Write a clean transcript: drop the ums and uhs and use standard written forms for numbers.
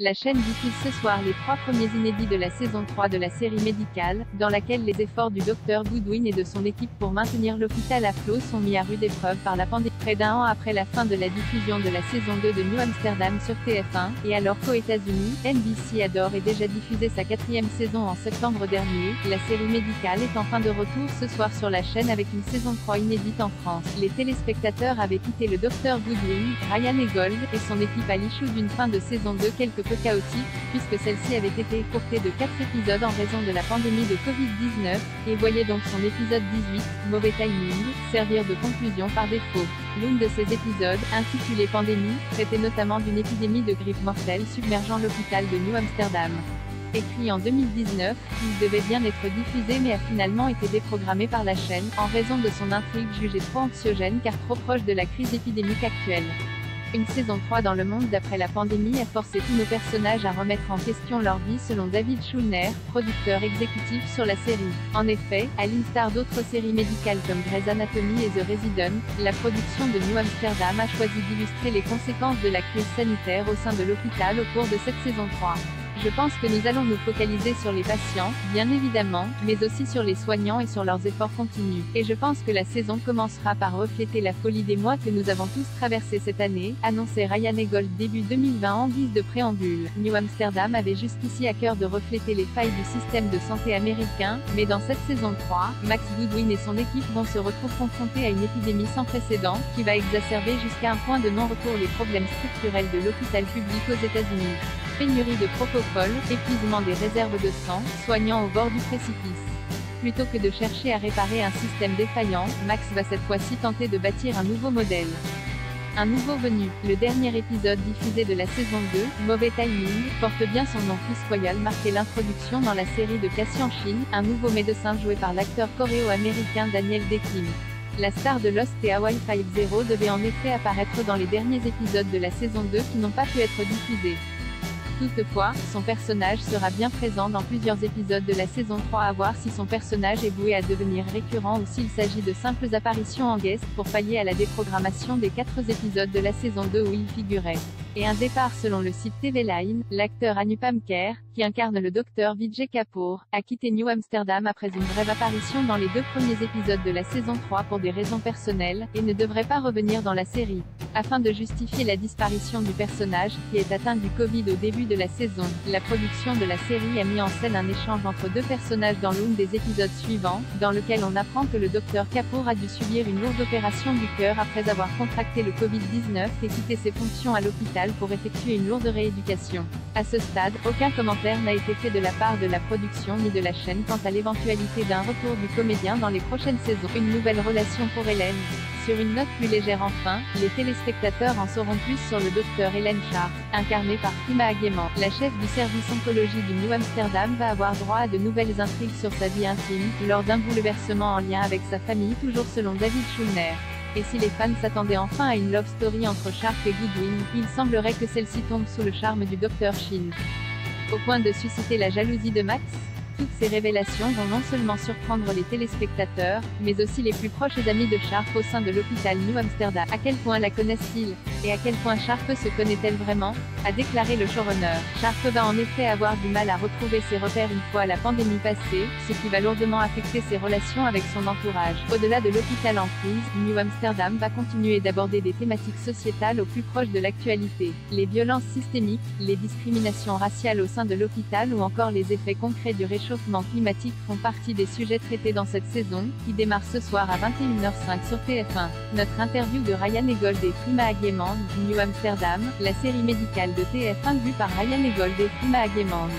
La chaîne diffuse ce soir les 3 premiers inédits de la saison 3 de la série médicale, dans laquelle les efforts du Dr Goodwin et de son équipe pour maintenir l'hôpital à flot sont mis à rude épreuve par la pandémie. Près d'un an après la fin de la diffusion de la saison 2 de New Amsterdam sur TF1, et alors qu'aux États-Unis, NBC a d'ores et déjà diffusé sa 4e saison en septembre dernier, la série médicale est enfin de retour ce soir sur la chaîne avec une saison 3 inédite en France. Les téléspectateurs avaient quitté le Dr Goodwin, Ryan et Gold, et son équipe à l'issue d'une fin de saison 2 quelque peu chaotique, puisque celle-ci avait été écourtée de 4 épisodes en raison de la pandémie de Covid-19, et voyait donc son épisode 18, Mauvais Timing, servir de conclusion par défaut. L'une de ces épisodes, intitulé Pandémie, traitait notamment d'une épidémie de grippe mortelle submergeant l'hôpital de New Amsterdam. Écrit en 2019, il devait bien être diffusé mais a finalement été déprogrammé par la chaîne, en raison de son intrigue jugée trop anxiogène car trop proche de la crise épidémique actuelle. Une saison 3 dans le monde d'après la pandémie a forcé tous nos personnages à remettre en question leur vie selon David Schulner, producteur exécutif sur la série. En effet, à l'instar d'autres séries médicales comme Grey's Anatomy et The Resident, la production de New Amsterdam a choisi d'illustrer les conséquences de la crise sanitaire au sein de l'hôpital au cours de cette saison 3. Je pense que nous allons nous focaliser sur les patients, bien évidemment, mais aussi sur les soignants et sur leurs efforts continus. Et je pense que la saison commencera par refléter la folie des mois que nous avons tous traversés cette année, annonçait Ryan et Gold début 2020 en guise de préambule. New Amsterdam avait jusqu'ici à cœur de refléter les failles du système de santé américain, mais dans cette saison 3, Max Goodwin et son équipe vont se retrouver confrontés à une épidémie sans précédent, qui va exacerber jusqu'à un point de non-retour les problèmes structurels de l'hôpital public aux États-Unis. Pénurie de propofol, épuisement des réserves de sang, soignants au bord du précipice. Plutôt que de chercher à réparer un système défaillant, Max va cette fois-ci tenter de bâtir un nouveau modèle. Un nouveau venu, le dernier épisode diffusé de la saison 2, Mauvais Timing, porte bien son nom puisqu'Oyal marquait l'introduction dans la série de Cassian Shin, un nouveau médecin joué par l'acteur coréo-américain Daniel Dae Kim. La star de Lost et Hawaii Five-0 devait en effet apparaître dans les derniers épisodes de la saison 2 qui n'ont pas pu être diffusés. Toutefois, son personnage sera bien présent dans plusieurs épisodes de la saison 3 à voir si son personnage est voué à devenir récurrent ou s'il s'agit de simples apparitions en guest pour pallier à la déprogrammation des 4 épisodes de la saison 2 où il figurait. Et un départ selon le site TV Line, l'acteur Anupam Kher, qui incarne le docteur Vijay Kapoor, a quitté New Amsterdam après une brève apparition dans les 2 premiers épisodes de la saison 3 pour des raisons personnelles, et ne devrait pas revenir dans la série. Afin de justifier la disparition du personnage, qui est atteint du Covid au début de la saison, la production de la série a mis en scène un échange entre 2 personnages dans l'une des épisodes suivants, dans lequel on apprend que le docteur Kapoor a dû subir une lourde opération du cœur après avoir contracté le Covid-19 et quitté ses fonctions à l'hôpital pour effectuer une lourde rééducation. À ce stade, aucun commentaire n'a été fait de la part de la production ni de la chaîne quant à l'éventualité d'un retour du comédien dans les prochaines saisons. Une nouvelle relation pour Hélène. Sur une note plus légère enfin, les téléspectateurs en sauront plus sur le docteur Hélène Sharp, incarnée par Prima Agyeman. La chef du service oncologie du New Amsterdam va avoir droit à de nouvelles intrigues sur sa vie intime, lors d'un bouleversement en lien avec sa famille toujours selon David Schulner. Et si les fans s'attendaient enfin à une love story entre Sharp et Goodwin, il semblerait que celle-ci tombe sous le charme du Dr Shin. Au point de susciter la jalousie de Max. Toutes ces révélations vont non seulement surprendre les téléspectateurs, mais aussi les plus proches amis de Sharp au sein de l'hôpital New Amsterdam. À quel point la connaissent-ils? Et à quel point Sharp se connaît-elle vraiment? A déclaré le showrunner. Sharp va en effet avoir du mal à retrouver ses repères une fois la pandémie passée, ce qui va lourdement affecter ses relations avec son entourage. Au-delà de l'hôpital en crise, New Amsterdam va continuer d'aborder des thématiques sociétales au plus proche de l'actualité. Les violences systémiques, les discriminations raciales au sein de l'hôpital ou encore les effets concrets du réchauffement climatique font partie des sujets traités dans cette saison, qui démarre ce soir à 21h05 sur TF1. Notre interview de Ryan et Gold et Prima Agyeman, New Amsterdam, la série médicale de TF1 vue par Ryan et Gold et Prima Agyeman.